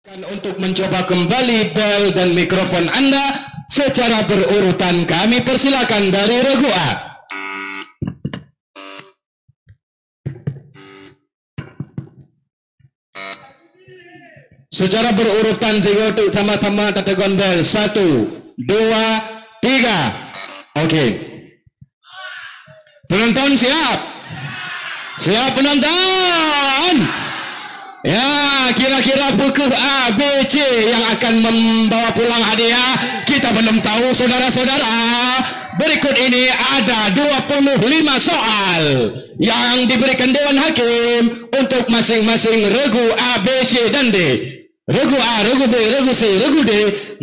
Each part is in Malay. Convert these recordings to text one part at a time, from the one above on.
Untuk mencoba kembali bel dan mikrofon Anda secara berurutan, kami persilakan dari regu A. Secara berurutan untuk sama-sama tetegon bel. 1, 2, 3. Oke. Penonton siap? Siap penonton? Ya, kira-kira buku A, B, C yang akan membawa pulang hadiah kita belum tahu, saudara-saudara. Berikut ini ada 25 soal yang diberikan Dewan Hakim untuk masing-masing regu A, B, C, dan D. Regu A, regu B, regu C, regu D,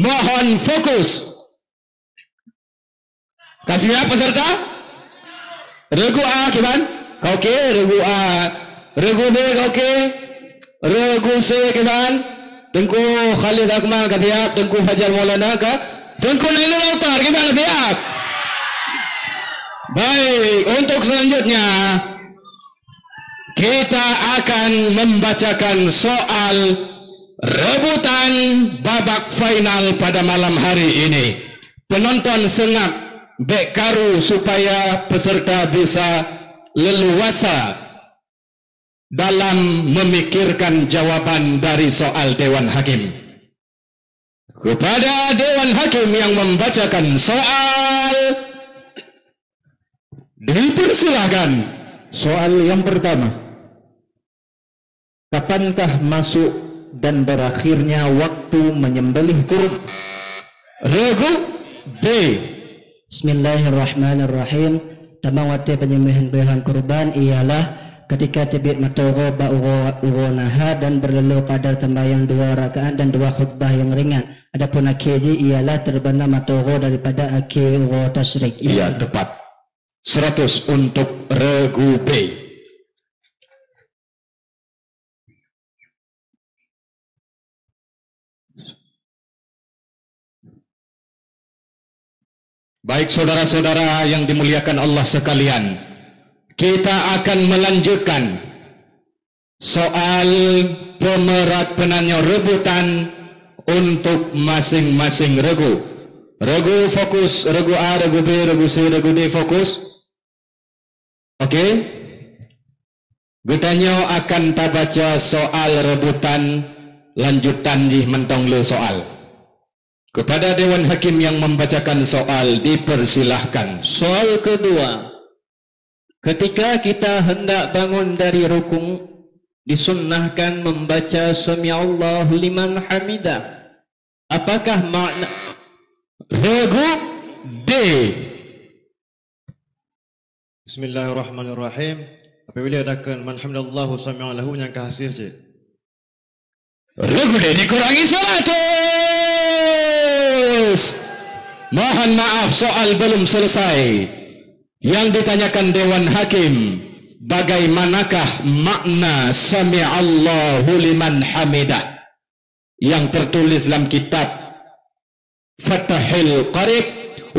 mohon fokus. Kasih ya peserta. Regu A, gimana? Oke, regu A. Regu B, oke. Regu C, gimana? Tengku Khalid Akmal, ketiap. Tengku Fajar Maulana, kah? Tengku Nailul Autar, gimana, ketiap? Baik, untuk selanjutnya kita akan membacakan soal rebutan babak final pada malam hari ini. Penonton sengap bek karu supaya peserta bisa leluasa dalam memikirkan jawaban dari soal Dewan Hakim. Kepada Dewan Hakim yang membacakan soal, dipersilakan. Soal yang pertama, kapankah masuk dan berakhirnya waktu menyembelih kurban? Regu B. Bismillahirrahmanirrahim. Tamang waktu penyembelihan kurban ialah ketika tibit matogo ba'uro naha dan berlalu kadar sembahyang 2 rakaat dan 2 khutbah yang ringan. Adapun akhirnya ialah terbana matogo daripada akhir tasyrik. Iya, tepat. 100 untuk regu B. Baik saudara-saudara yang dimuliakan Allah sekalian, kita akan melanjutkan soal pemerat penanya rebutan untuk masing-masing regu. Regu fokus, regu A, regu B, regu C, regu D fokus. Oke. Gedanyo akan tabaca soal rebutan lanjutan di mentong le soal. Kepada Dewan Hakim yang membacakan soal, dipersilahkan. Soal kedua. Ketika kita hendak bangun dari rukun, disunnahkan membaca Sami'allahu liman hamidah. Apakah makna? Regu D. Bismillahirrahmanirrahim. Apabila adakan man hamdallahu sami'allahu yang hasil cik. Regu D dikurangi 100. Mohon maaf, soal belum selesai. Yang ditanyakan Dewan Hakim, bagaimanakah makna Sami'allahu liman hamidah yang tertulis dalam kitab Fathul Qarib,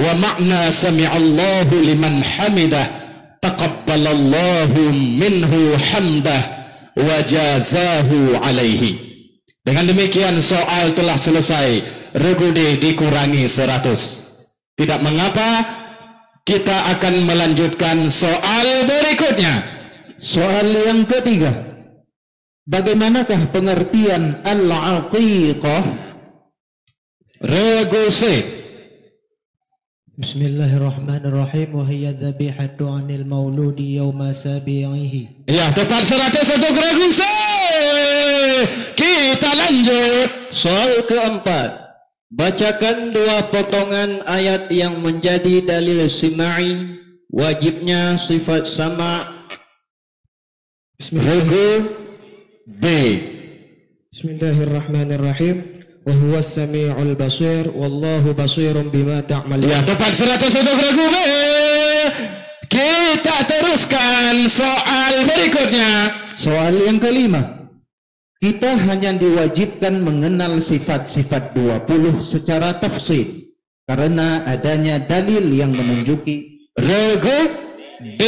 wa makna Sami'allahu liman hamidah taqabbalallahu minhu hamdah wa jazahu alaihi. Dengan demikian soal telah selesai. Regu D dikurangi 100. Tidak mengapa, kita akan melanjutkan soal berikutnya. Soal yang ketiga, bagaimanakah pengertian al-aqiqah? Regu C. Bismillahirrahmanirrahim. Wa hiya dzabihatu 'anil mauludi yauma sabi'ihi. Ya, tepat 100 untuk regu C. Kita lanjut. Soal keempat. Bacakan 2 potongan ayat yang menjadi dalil sima'i, wajibnya sifat sama. Regu B. Bismillahirrahmanirrahim. Wa huwas sami'ul basir wallahu basirun bima ta'malun. Ya, tepat 100 untuk regu B. Kita teruskan soal berikutnya. Soal yang kelima, kita hanya diwajibkan mengenal sifat-sifat 20 secara tafsir karena adanya dalil yang menunjuki. Regu D.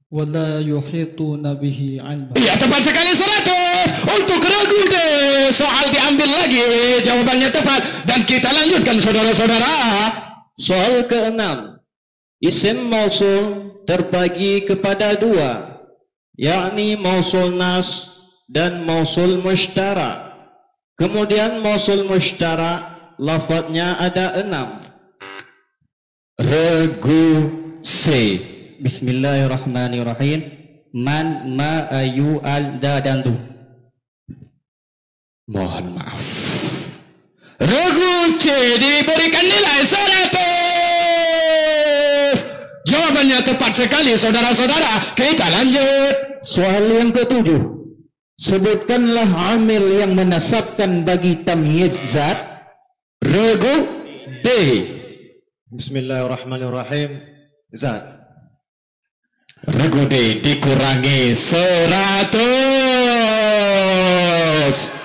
ولا يحيطون به علما. Iya, tepat sekali 100. Untuk regu deh, soal diambil lagi, jawabannya tepat. Dan kita lanjutkan saudara-saudara. Soal ke-6. Isim mausul terbagi kepada dua, yakni mausul nas dan mausul mushtara. Kemudian mausul mushtara lafadznya ada 6. Regu C. Bismillahirrahmanirrahim. Man, ma, ayu, al, da, dan tu. Mohon maaf. Regu C diberikan nilai 100. Jawabannya tepat sekali saudara-saudara. Kita lanjut. Soal yang ke-7. Sebutkanlah amil yang menasabkan bagi tamyiz zat. Regu D. Bismillahirrahmanirrahim. Zat. Regu D dikurangi 100.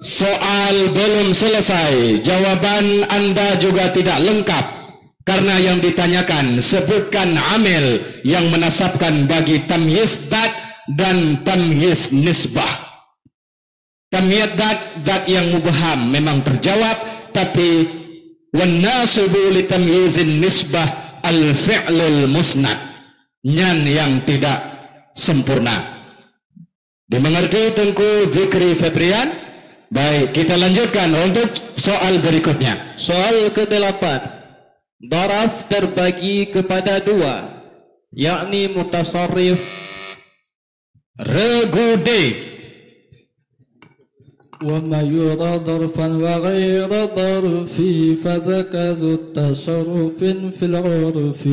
Soal belum selesai. Jawaban Anda juga tidak lengkap. Karena yang ditanyakan, sebutkan amil yang menasabkan bagi tamyiz zat dan tamyiz nisbah. Tamyiz zat yang mubham memang terjawab, tapi wannasibu li tamyizin nisbah al-fi'lul musnad, nyan yang tidak sempurna. Dimengerti Tengku Zikri Febrian? Baik, kita lanjutkan untuk soal berikutnya. Soal ke-8. Daraf terbagi kepada dua, yakni mutasarrif. Regu D. وما يرى ظرفا وغير ظرف فذاك ذو التصرف في العرف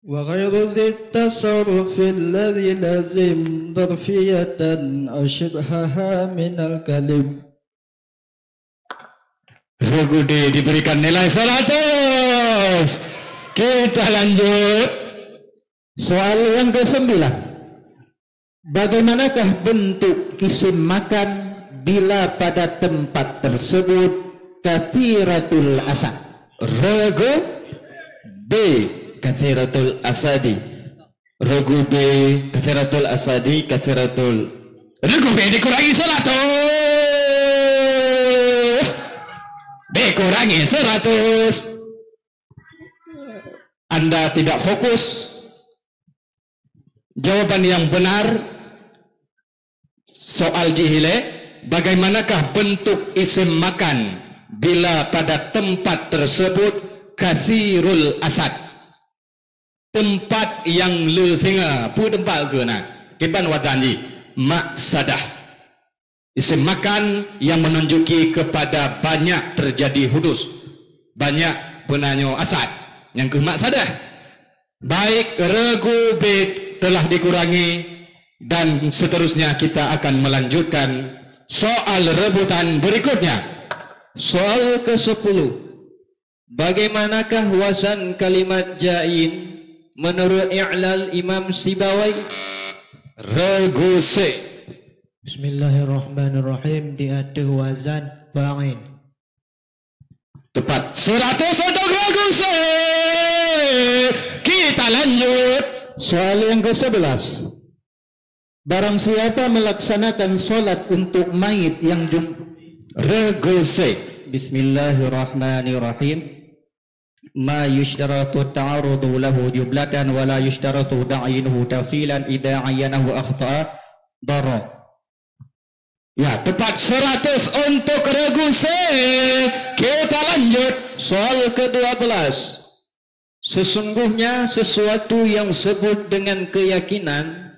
وغير ذي التصرف الذي لازم ظرفية أو شبهها من الكلم. Regu D diberikan nilai 100. Kita lanjut. Soal yang ke-9. Bagaimanakah bentuk isim makan bila pada tempat tersebut kathiratul asad? Regu B. Kathiratul asadi. Regu B. Kathiratul asadi, kathiratul. Regu B dikurangi 100. Dikurangi 100. Anda tidak fokus. Jawaban yang benar soal jihile, bagaimanakah bentuk isim makan bila pada tempat tersebut kasirul asad, tempat yang le singa pu tempat ke na kiban wadani maksadah, isim makan yang menunjuki kepada banyak terjadi hudus, banyak penanyo asad yang ke maksadah. Baik, regu B telah dikurangi dan seterusnya kita akan melanjutkan soal rebutan berikutnya. Soal ke-10. Bagaimanakah wazan kalimat ja'in menurut i'lal Imam Sibawai? Regu C. Bismillahirrahmanirrahim. Dia ada wazan fa'in. Tepat 100 untuk regu C. Kita lanjut. Soal yang ke-11. Barang siapa melaksanakan solat untuk mayit yang Regu C. Bismillahirrahmanirrahim. Ma yushtaratu ta'arudu lahu jublatan wa la yushtaratu da'yinuhu tafsilan idha ayyanahu akhta'a darra. Ya, tepat 100 untuk regu C. Kita lanjut. Soal ke-12. Sesungguhnya sesuatu yang sebut dengan keyakinan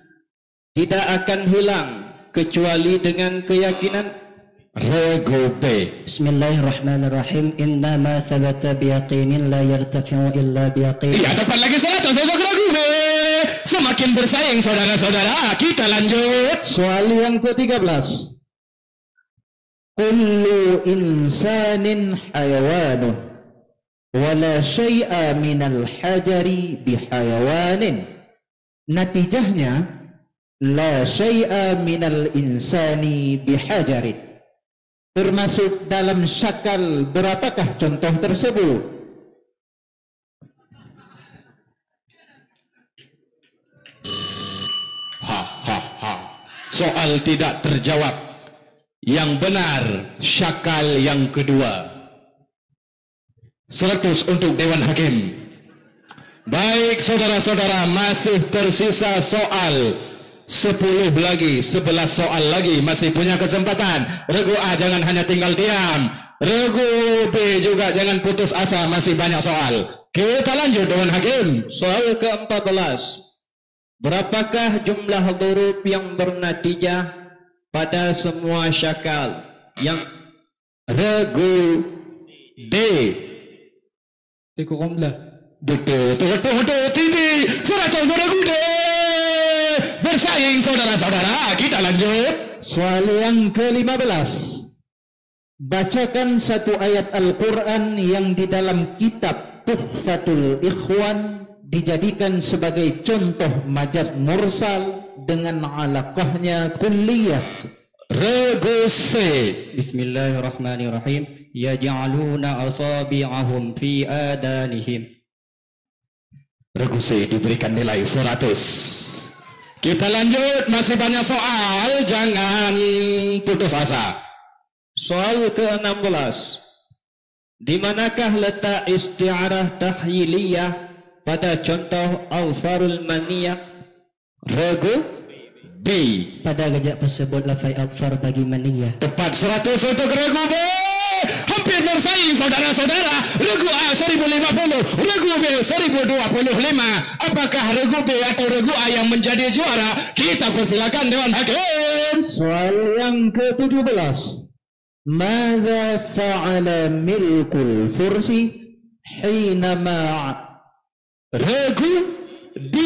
tidak akan hilang kecuali dengan keyakinan. Regu B. Bismillahirrahmanirrahim. Inna ma thabata biyaqinin la yartafi'u illa biyaqin. Ya, dapat lagi 100 untuk regu B. Semakin bersaing saudara-saudara. Kita lanjut. Soal yang ke-13. Kullu insanin hayawanun wala syai'a minal hajari bihayawanin. Natijahnya la syai'a minal insani bihajarin. Termasuk dalam syakal berapakah contoh tersebut? soal tidak terjawab. Yang benar syakal yang kedua. 100 untuk Dewan Hakim. Baik saudara-saudara, masih tersisa soal 10 lagi, 11 soal lagi, masih punya kesempatan. Regu A jangan hanya tinggal diam, regu B juga jangan putus asa, masih banyak soal. Kita lanjut Dewan Hakim. Soal ke-14. Berapakah jumlah huruf yang bernatijah pada semua syakal? Yang regu D. Tikurumlah. Betul, tinggi. Seratus regu D. Bersaing saudara-saudara, kita lanjut. Soal yang ke-15. Bacakan satu ayat Al-Quran yang di dalam kitab Tuhfatul Ikhwan dijadikan sebagai contoh majaz mursal dengan alaqahnya kulliyah. Regu C. Bismillahirrahmanirrahim. Yaj'aluna asabi'ahum fi adanihim. Regu C diberikan nilai 100. Kita lanjut, masih banyak soal, jangan putus asa. Soal ke-16. Di manakah letak isti'arah tahyiliyah pada contoh al-farul maniyah? Regu B. Pada gajak tersebut lafai al-far bagi maniyah. Tepat 100 untuk regu B. Hampir bersaing saudara-saudara. Regu A 1050, regu B 1025. Apakah regu B atau regu A yang menjadi juara? Kita persilakan Dewan Hakim. Soal yang ke-17. Mada fa'ala milkul fursi hinama Regu D.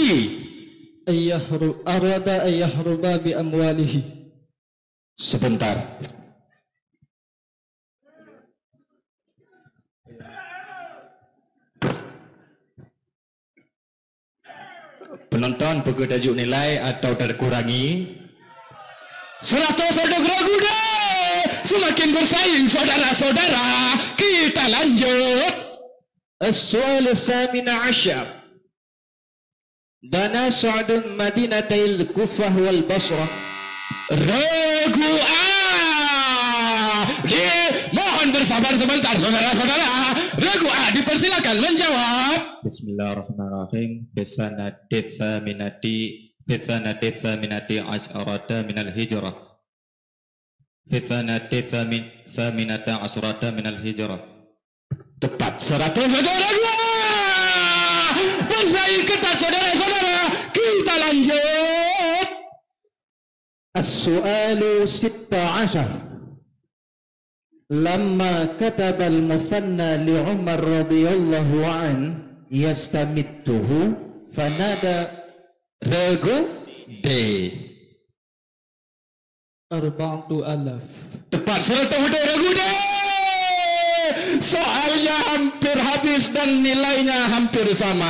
Arada ayyahruba bi amwalihi. Sebentar. Penonton perlu tajuk nilai atau terkurangi 100 untuk regu D. Semakin bersaing saudara-saudara. Kita lanjut. السؤال الثامن عشر. بنى سعد مدينتي الكوفة والبصرة. Regu A. Mohon bersabar sebentar saudara-saudara. Regu A dipersilakan menjawab. Bismillahirrahmanirrahim. Bisanaditsa minati asyrata minal hijrah. Bisanaditsa minata asyrata minal hijrah. Tepat 100 untuk regu A. Bersaing ketat saudara-saudara. Kita lanjut. As-su'alu 16. Lamma kataba al-musanna li Umar radhiyallahu an yastamittuhu fanada. Regu D. 4,000. Tepat 100 untuk regu D. Soalnya hampir habis dan nilainya hampir sama.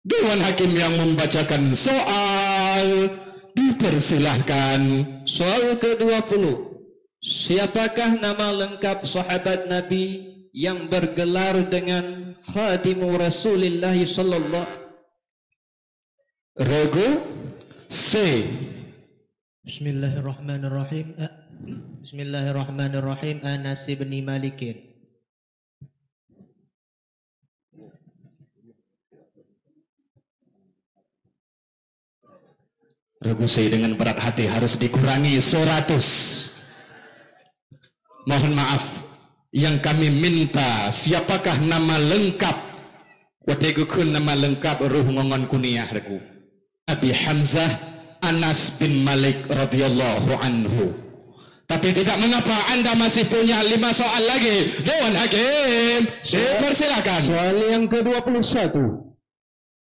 Dewan Hakim yang membacakan soal dipersilahkan. Soal ke-20. Siapakah nama lengkap sahabat Nabi yang bergelar dengan Khadimu Rasulullah sallallahu? Regu C. Bismillahirrahmanirrahim. Bismillahirrahmanirrahim. Anas bin Malikin. Regu C dengan berat hati harus dikurangi 100. Mohon maaf, yang kami minta siapakah nama lengkap? Wadegukun nama lengkap ruh ngongon kuniyah regu. Abi Hamzah Anas bin Malik radhiyallahu anhu. Tapi tidak mengapa, Anda masih punya 5 soal lagi. Dewan Hakim, dipersilakan. Soal yang ke-21.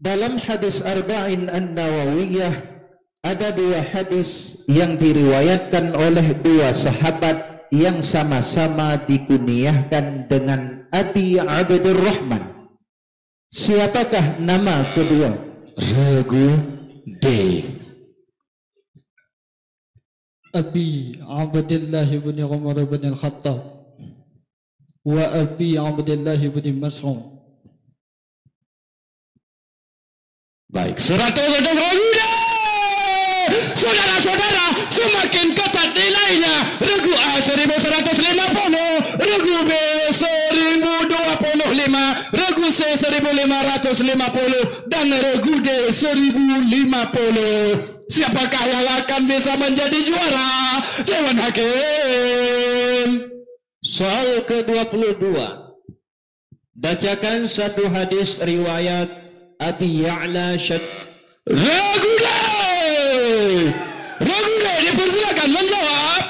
Dalam hadis Arba'in An-Nawawiyah ada 2 hadis yang diriwayatkan oleh 2 sahabat yang sama-sama dikunyahkan dengan Abi Abdurrahman. Siapakah nama kedua? Regu D. Abi Abdullah bin Umar bin Al-Khattab wa Abi Abdullah bin Mas'ud. Baik, 100 untuk regu D. saudara-saudara, semakin ketat nilainya. Regu A 1150, regu B 1025, regu C 1550 dan regu D 1050. Siapakah yang akan bisa menjadi juara Dewan Hakim? Soal ke-22. Bacakan satu hadis riwayat Abi Ya'la Ragude dipersilakan menjawab.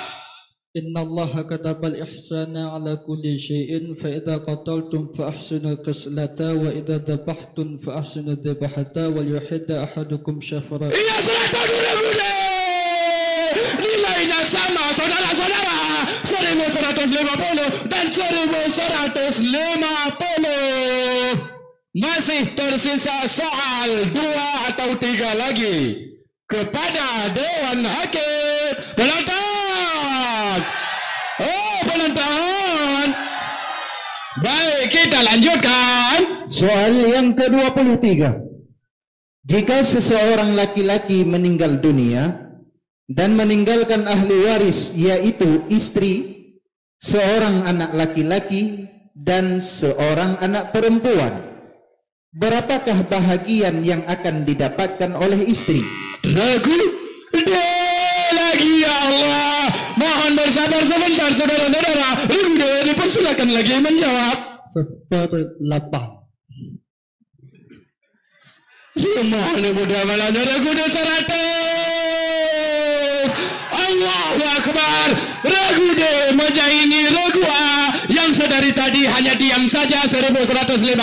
Inna Allah katabal ihsana ala kulli syai'in fa idza qataltum fa ahsinu qislata wa idza dhabhtum fa ahsinu dhabhata wal yuhidda ahadukum syafara. Iya, silakan Ragude. Nilainya sama saudara-saudara, 1150 dan 1150. Masih tersisa soal 2 atau 3 lagi kepada Dewan Hakim. Penonton, penonton. Baik, kita lanjutkan. Soal yang ke-23. Jika seseorang laki-laki meninggal dunia dan meninggalkan ahli waris, yaitu istri, seorang anak laki-laki dan seorang anak perempuan, berapakah bahagian yang akan didapatkan oleh istri? Ragu deh lagi, ya Allah. Mohon bersabar sebentar saudara-saudara. Ragu deh dipersilakan lagi menjawab. 8. Mohon mudah malahnya Ragu deh 100. Allahu Akbar. Ragu deh menyaingi Ragu A yang sedari tadi hanya diam saja 1150.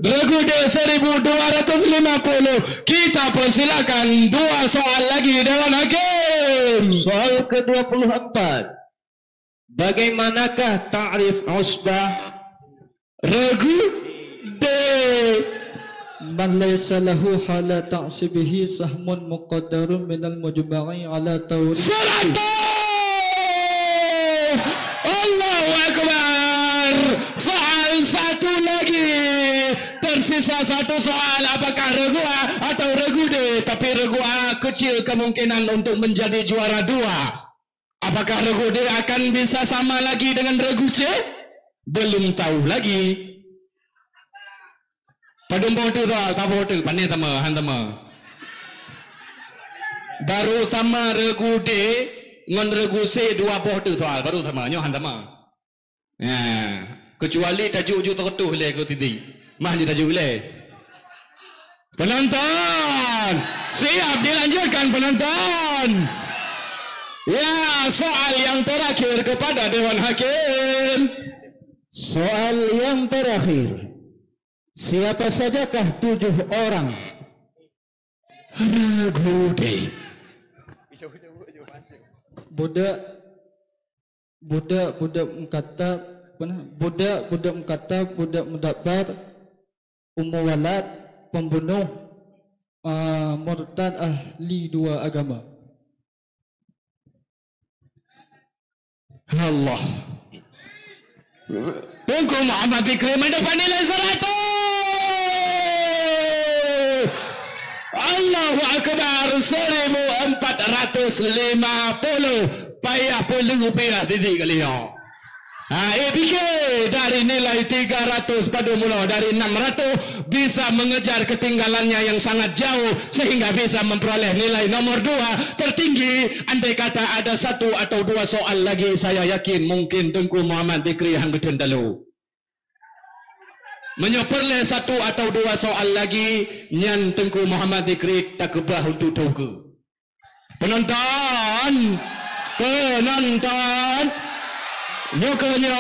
Ragu deh 1250. Kita persilakan 2 soal lagi Dewan Hakim. Soal ke-24. Bagaimanakah ta'rif usbah? Ragu deh Man laysa lahu hala ta'sibihi sahmun muqaddarun minal mujma'i ala tawri. 100. Allahu Akbar. Soal satu lagi. Tersisa 1 soal. Apakah Ragu A atau Ragu D? Tapi Ragu A kecil kemungkinan untuk menjadi juara 2. Apakah Ragu D akan bisa sama lagi dengan Ragu C? Belum tahu lagi. Padum bodoh soal, tak bodoh, pandai sama, hantama. Baru sama Ragu D, ngon Ragu C 2 bodoh soal, baru sama, nyoh hantama. Ya, kecuali tajuk ju tertuh le ke titik, mah ju tajuk le. Penonton, siap dilanjutkan penonton. Ya, soal yang terakhir kepada Dewan Hakim. Soal yang terakhir. Siapa sajakah 7 orang Ragu D? Budak mengkata, budak mengkata, budak mudabbar, walad, pembunuh, murtad, ahli 2 agama. Allah. Tunggu Muhammad Fikri mendapat nilai 100. Allahu Akbar. 1450. Payah puluh rupiah titik kali ya. APK dari nilai 300 pada mula dari 600 bisa mengejar ketinggalannya yang sangat jauh sehingga bisa memperoleh nilai nomor 2 tertinggi. Andai kata ada 1 atau 2 soal lagi, saya yakin mungkin Tengku Muhammad Fikri yang geden dalu menyoperleh 1 atau 2 soal lagi nyan Tengku Muhammad Fikri tak kebah untuk tahu ke. Penonton, nyokanya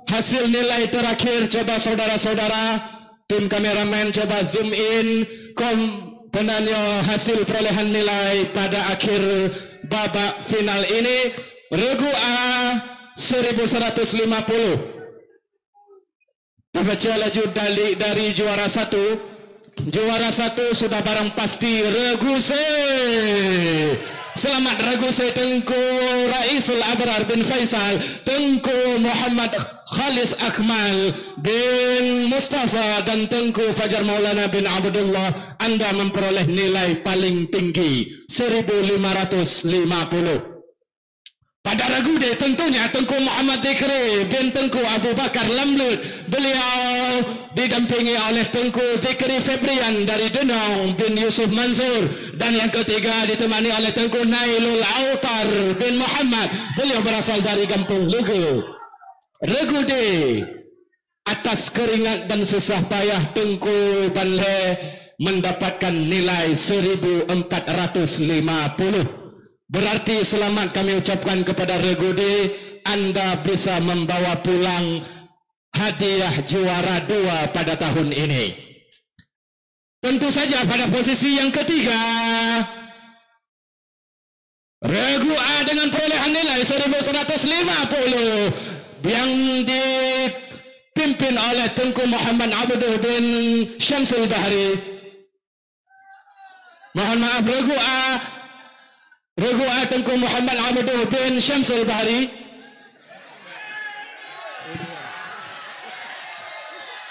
hasil nilai terakhir. Coba saudara-saudara tim kameramen coba zoom in komponennya hasil perolehan nilai pada akhir babak final ini. Regu A 1150. Baca laju dari juara 1. Juara 1 sudah barang pasti Regu C Selamat ragu saya Tengku Raisul Abrar bin Faisal, Tengku Muhammad Khalis Akmal bin Mustafa dan Tengku Fajar Maulana bin Abdullah. Anda memperoleh nilai paling tinggi 1550. Pada ragu deh tentunya Tengku Muhammad Zikri bin Tengku Abu Bakar Lamlut. Beliau didampingi oleh Tengku Zikri Febrian dari Denong bin Yusuf Mansur. Dan yang ketiga ditemani oleh Tengku Nailul Autar bin Muhammad. Beliau berasal dari Kampung Lugu. Ragu deh atas keringat dan susah payah Tengku Banle mendapatkan nilai 1450. Berarti selamat kami ucapkan kepada Regudi, Anda bisa membawa pulang hadiah juara 2 pada tahun ini. Tentu saja pada posisi yang ketiga, Regu A dengan perolehan nilai 1150 yang dipimpin oleh Tengku Muhammad Abduh bin Syamsul Bahri. Mohon maaf, Regu A Tengku Muhammad Abduh bin Syamsul Bahri.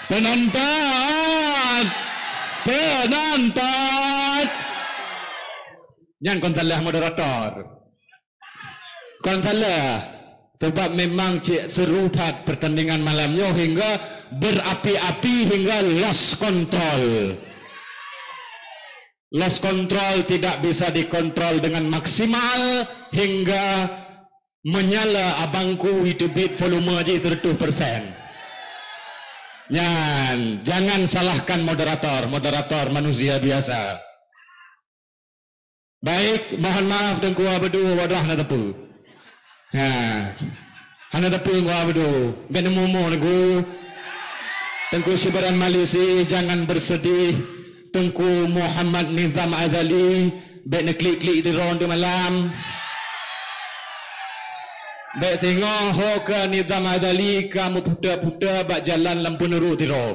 Penonton yang kontalah moderator kontalah sebab memang cik serupat pertandingan malamnya hingga berapi-api hingga lost control tidak bisa dikontrol dengan maksimal hingga menyala abangku itu beat volume aja 100%. Jangan salahkan moderator manusia biasa. Baik, mohon maaf Tengku Abduh wadah hana tepu. Hana tepu Tengku Abduh. Gana momo Tengku Syubaran Malisi jangan bersedih. Tengku Muhammad Nizam Azali baik nak klik-klik di ronde malam. Baik tengok ho ke Nizam Azali kamu putar-putar bak jalan lampu neru di ro.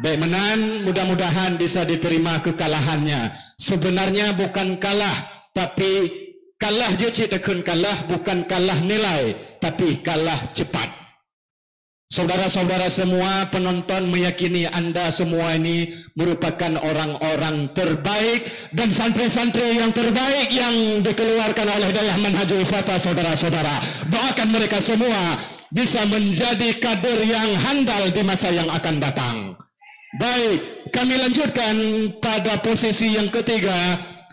Baik menan, mudah-mudahan bisa diterima kekalahannya. Sebenarnya bukan kalah, tapi kalah je cik tekun kalah, bukan kalah nilai, tapi kalah cepat. Saudara-saudara semua, penonton meyakini anda semua ini merupakan orang-orang terbaik dan santri-santri yang terbaik yang dikeluarkan oleh Dayah Manhajul Fatah. Saudara-saudara, doakan mereka semua bisa menjadi kader yang handal di masa yang akan datang. Baik, kami lanjutkan pada posisi yang ketiga,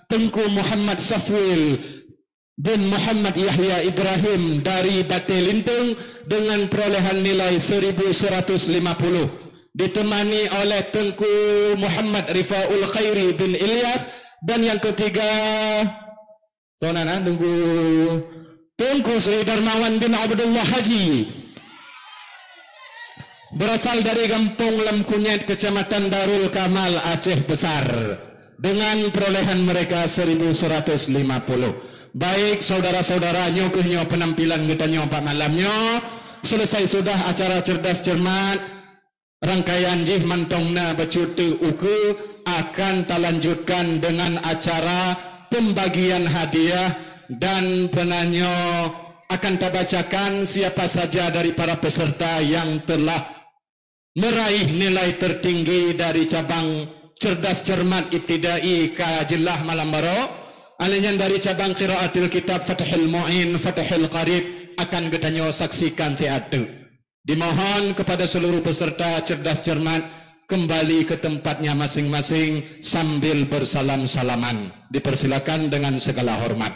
Tengku Muhammad Safwil bin Muhammad Yahya Ibrahim dari Bate Lintung dengan perolehan nilai 1150, ditemani oleh Tengku Muhammad Rifaul Khairi bin Ilyas. Dan yang ketiga Tengku Sri Darmawan bin Abdullah Haji berasal dari Kampung Lemkunyet, Kecamatan Darul Kamal, Aceh Besar, dengan perolehan mereka 1150. Baik saudara-saudara, nyokuhnya penampilan kita nyopak malamnya. Selesai sudah acara cerdas cermat. Rangkaian jih mantongna becutu uku akan terlanjutkan dengan acara pembagian hadiah dan penanya akan terbacakan siapa saja dari para peserta yang telah meraih nilai tertinggi dari cabang cerdas cermat ibtidai Kajilah Malambaro. Alanya dari cabang qiraatil kitab Fathul Mu'in, Fathul Qarib akan gedanyo saksikan teatu. Dimohon kepada seluruh peserta cerdas cermat kembali ke tempatnya masing-masing sambil bersalam-salaman. Dipersilakan dengan segala hormat.